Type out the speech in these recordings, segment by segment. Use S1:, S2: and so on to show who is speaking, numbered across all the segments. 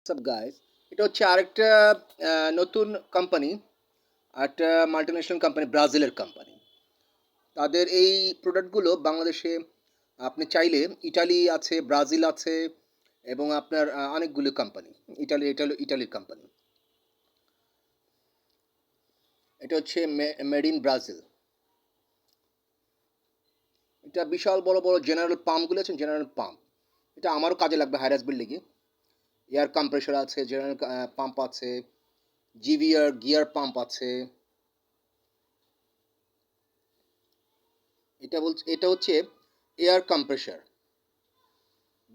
S1: WhatsApp guys, এটা হচ্ছে আরেকটা নতুন কোম্পানি, একটা মাল্টিন্যাশনাল কোম্পানি, ব্রাজিলের কোম্পানি। তাদের এই প্রোডাক্টগুলো বাংলাদেশে আপনি চাইলে, ইটালি আছে, ব্রাজিল আছে, এবং আপনার অনেকগুলো কোম্পানি, ইটালির কোম্পানি। এটা হচ্ছে মেড ইন ব্রাজিল। এটা বিশাল বড় বড় জেনারেল পাম্পগুলো আছেন, জেনারেল পাম্প। এটা আমারও কাজে লাগবে হাইরাস বিল্ডিংয়ে। এয়ার কম্প্রেসর আছে, জেনারেল পাম্প আছে, জিভিআর গিয়ার পাম্প আছে। এটা হচ্ছে এয়ার কম্প্রেসার,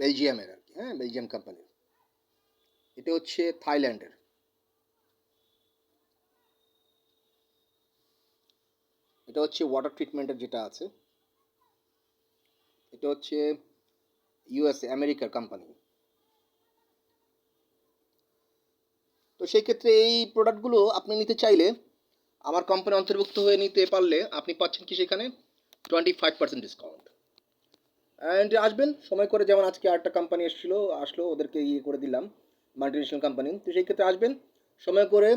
S1: বেলজিয়ামের আর কি, হ্যাঁ, বেলজিয়াম কোম্পানির। এটা হচ্ছে থাইল্যান্ডের। এটা হচ্ছে ওয়াটার ট্রিটমেন্টের যেটা আছে, এটা হচ্ছে ইউএসএ, আমেরিকার কোম্পানি। তো সেই ক্ষেত্রে এই প্রোডাক্টগুলো আপনি নিতে চাইলে, আমার কোম্পানি অন্তর্ভুক্ত হয়ে নিতে পারলে আপনি পাচ্ছেন কি সেখানে 25% ডিসকাউন্ট। অ্যান্ড আসবেন সময় করে, যেমন আজকে আরেকটা কোম্পানি আসলো, ওদেরকে করে দিলাম, মাল্টিনেশনাল কোম্পানি। তো সেই ক্ষেত্রে আসবেন সময় করে।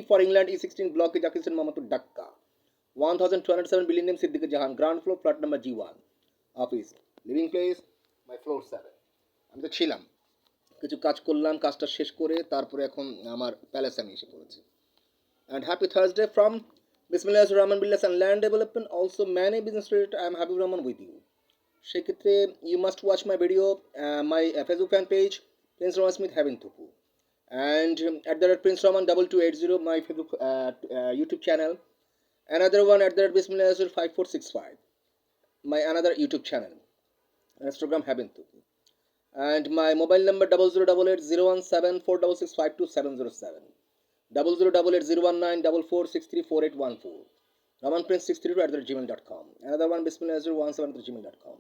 S1: ফর ইংল্যান্ড, E16 ব্লকে, জাকিরসন Mohammad, Dhaka, 1207 billion Siddique Jahan, ground floor, flat number G1, office, living place, my floor 7। আমি তো ছিলাম, কিছু কাজ করলাম, কাজটা শেষ করে তারপরে এখন আমার প্যালেসে আমি এসে পড়েছি। And happy Thursday from Bismillah Rahman Billas and Land Development. Also, many business related. I am Habib Rahman with you. সেক্ষেত্রে you must watch my video, my Facebook fan page, Prince Roman Smith Heaven Thupu, and at the rate Prince Roman 2280 my Facebook YouTube channel. Another one at the rate Bismillah 5465, my another YouTube channel. Instagram Heaven Thupu, and my mobile number 0088017466527707, 0088019446344814. Raman Prince 632 at the gmail.com. Another one Bismillah17 at gmail.com.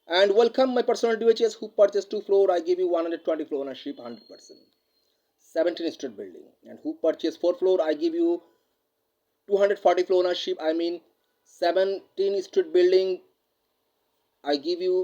S1: And welcome my personal DHS who purchased 2 floor, I give you 120 floor ownership 100%. 17 street building. And who purchased 4 floor, I give you 240 floor ownership. I mean 17 street building, I give you